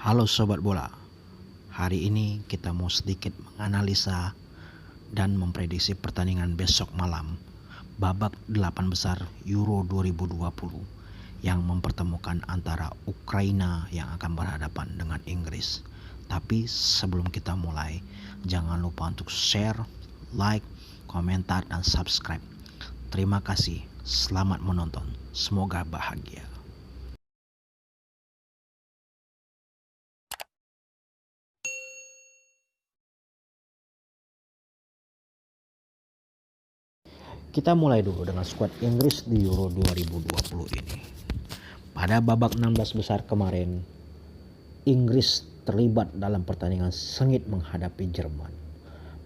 Halo Sobat Bola, hari ini kita mau sedikit menganalisa dan memprediksi pertandingan besok malam babak 8 besar Euro 2020 yang mempertemukan antara Ukraina yang akan berhadapan dengan Inggris. Tapi sebelum kita mulai, jangan lupa untuk share, like, komentar, dan subscribe. Terima kasih, selamat menonton, semoga bahagia. Kita mulai dulu dengan skuad Inggris di Euro 2020 ini. Pada babak 16 besar kemarin, Inggris terlibat dalam pertandingan sengit menghadapi Jerman.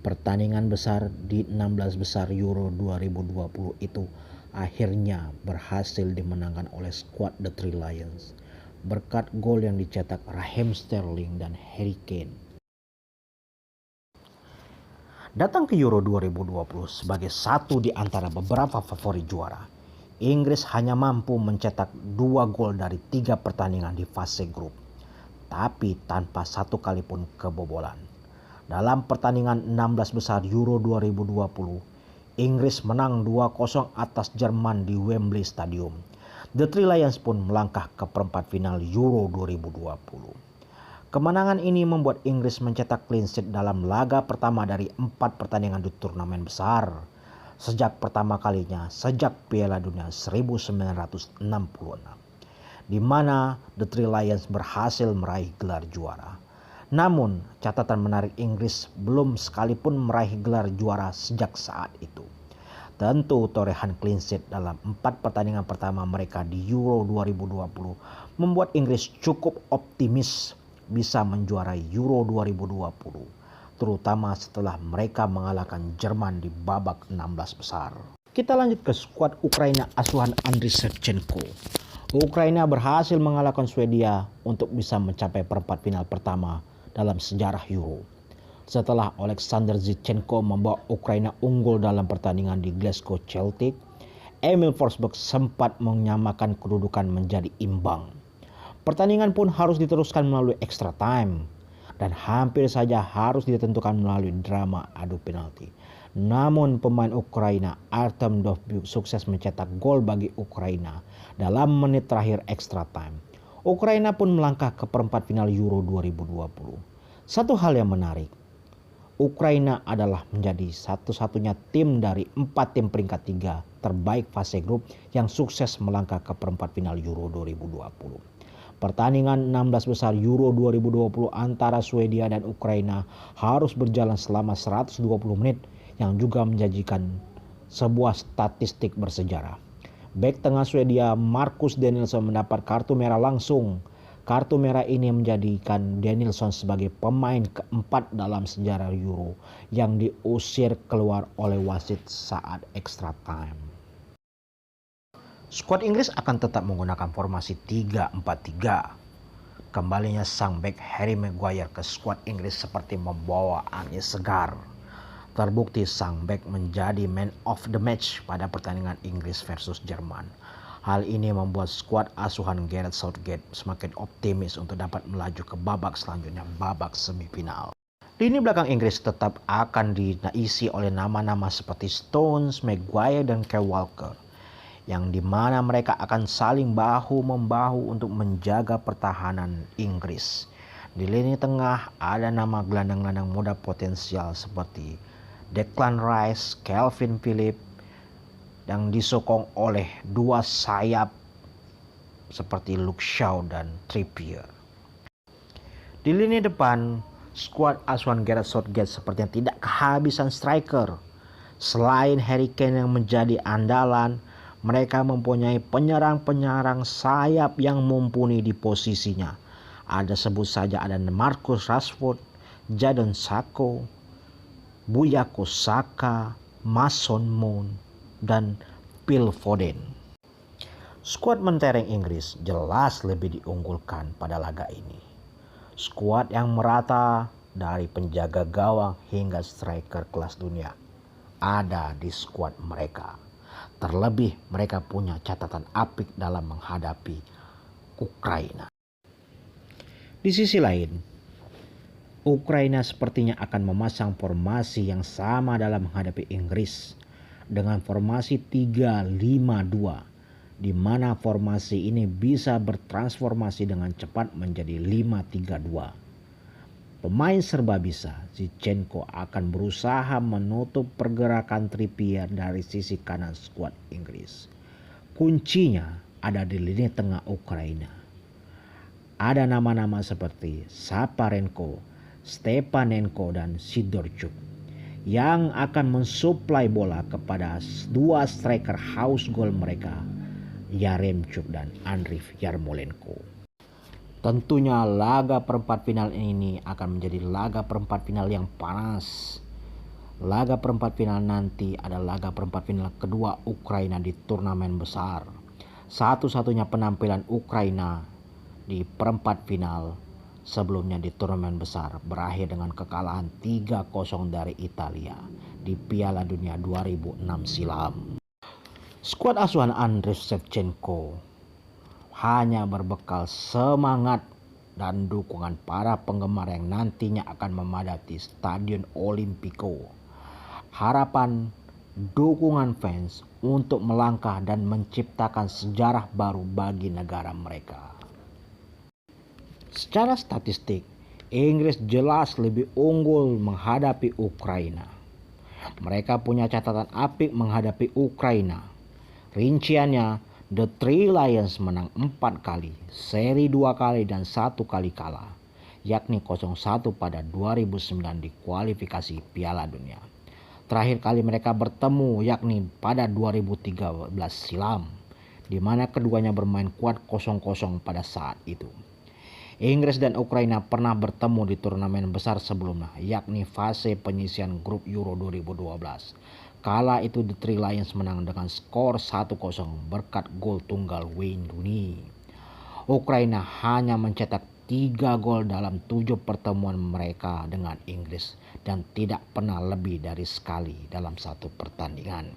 Pertandingan besar di 16 besar Euro 2020 itu akhirnya berhasil dimenangkan oleh skuad The Three Lions berkat gol yang dicetak Raheem Sterling dan Harry Kane. Datang ke Euro 2020 sebagai satu di antara beberapa favorit juara, Inggris hanya mampu mencetak 2 gol dari 3 pertandingan di fase grup, tapi tanpa satu kali pun kebobolan. Dalam pertandingan 16 besar Euro 2020, Inggris menang 2-0 atas Jerman di Wembley Stadium. The Three Lions pun melangkah ke perempat final Euro 2020. Kemenangan ini membuat Inggris mencetak clean sheet dalam laga pertama dari 4 pertandingan di turnamen besar sejak pertama kalinya sejak Piala Dunia 1966, di mana The Three Lions berhasil meraih gelar juara. Namun, catatan menarik, Inggris belum sekalipun meraih gelar juara sejak saat itu. Tentu torehan clean sheet dalam 4 pertandingan pertama mereka di Euro 2020 membuat Inggris cukup optimis bisa menjuarai Euro 2020, terutama setelah mereka mengalahkan Jerman di babak 16 besar. Kita lanjut ke skuad Ukraina asuhan Andriy Shevchenko. Ukraina berhasil mengalahkan Swedia untuk bisa mencapai perempat final pertama dalam sejarah Euro. Setelah Oleksandr Zinchenko membawa Ukraina unggul dalam pertandingan di Glasgow Celtic, Emil Forsberg sempat menyamakan kedudukan menjadi imbang. Pertandingan pun harus diteruskan melalui extra time dan hampir saja harus ditentukan melalui drama adu penalti. Namun pemain Ukraina Artem Dovbyuk sukses mencetak gol bagi Ukraina dalam menit terakhir extra time. Ukraina pun melangkah ke perempat final Euro 2020. Satu hal yang menarik, Ukraina adalah menjadi satu-satunya tim dari 4 tim peringkat 3 terbaik fase grup yang sukses melangkah ke perempat final Euro 2020. Pertandingan 16 besar Euro 2020 antara Swedia dan Ukraina harus berjalan selama 120 menit yang juga menjanjikan sebuah statistik bersejarah. Bek tengah Swedia Marcus Danielsson mendapat kartu merah langsung. Kartu merah ini menjadikan Danielsson sebagai pemain keempat dalam sejarah Euro yang diusir keluar oleh wasit saat extra time. Skuad Inggris akan tetap menggunakan formasi 3-4-3. Kembalinya sang bek Harry Maguire ke skuad Inggris seperti membawa angin segar. Terbukti sang bek menjadi man of the match pada pertandingan Inggris versus Jerman. Hal ini membuat skuad asuhan Gareth Southgate semakin optimis untuk dapat melaju ke babak selanjutnya, babak semifinal. Lini belakang Inggris tetap akan diisi oleh nama-nama seperti Stones, Maguire, dan Kyle Walker, yang dimana mereka akan saling bahu-membahu untuk menjaga pertahanan Inggris. Di lini tengah ada nama gelandang-gelandang muda potensial seperti Declan Rice, Calvin Phillips, yang disokong oleh 2 sayap seperti Luke Shaw dan Trippier. Di lini depan, skuad asuhan Gareth Southgate sepertinya tidak kehabisan striker. Selain Harry Kane yang menjadi andalan, mereka mempunyai penyerang-penyerang sayap yang mumpuni di posisinya. Ada sebut saja ada Marcus Rashford, Jadon Sancho, Bukayo Saka, Mason Mount, dan Phil Foden. Skuad mentereng Inggris jelas lebih diunggulkan pada laga ini. Skuad yang merata dari penjaga gawang hingga striker kelas dunia ada di skuad mereka. Terlebih mereka punya catatan apik dalam menghadapi Ukraina. Di sisi lain, Ukraina sepertinya akan memasang formasi yang sama dalam menghadapi Inggris dengan formasi 3-5-2, di mana formasi ini bisa bertransformasi dengan cepat menjadi 5-3-2. Pemain serba bisa, Zinchenko akan berusaha menutup pergerakan Trippier dari sisi kanan skuad Inggris. Kuncinya ada di lini tengah Ukraina. Ada nama-nama seperti Shaparenko, Stepanenko, dan Sidorchuk yang akan mensuplai bola kepada dua striker haus gol mereka, Yaremchuk dan Andriy Yarmolenko. Tentunya laga perempat final ini akan menjadi laga perempat final yang panas. Laga perempat final nanti adalah laga perempat final kedua Ukraina di turnamen besar. Satu-satunya penampilan Ukraina di perempat final sebelumnya di turnamen besar berakhir dengan kekalahan 3-0 dari Italia di Piala Dunia 2006 silam. Skuad asuhan Andriy Shevchenko hanya berbekal semangat dan dukungan para penggemar yang nantinya akan memadati Stadion Olimpico. Harapan dukungan fans untuk melangkah dan menciptakan sejarah baru bagi negara mereka. Secara statistik, Inggris jelas lebih unggul menghadapi Ukraina. Mereka punya catatan apik menghadapi Ukraina. Rinciannya, The Three Lions menang 4 kali, seri 2 kali dan 1 kali kalah, yakni 0-1 pada 2009 di kualifikasi Piala Dunia. Terakhir kali mereka bertemu yakni pada 2013 silam, di mana keduanya bermain kuat 0-0 pada saat itu. Inggris dan Ukraina pernah bertemu di turnamen besar sebelumnya, yakni fase penyisihan grup Euro 2012. Kala itu The Three Lions menang dengan skor 1-0 berkat gol tunggal Wayne Rooney. Ukraina hanya mencetak 3 gol dalam 7 pertemuan mereka dengan Inggris dan tidak pernah lebih dari sekali dalam satu pertandingan.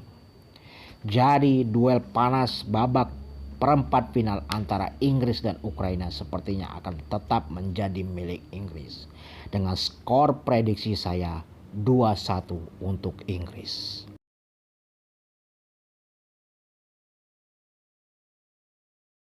Jadi duel panas babak perempat final antara Inggris dan Ukraina sepertinya akan tetap menjadi milik Inggris. Dengan skor prediksi saya 2-1 untuk Inggris.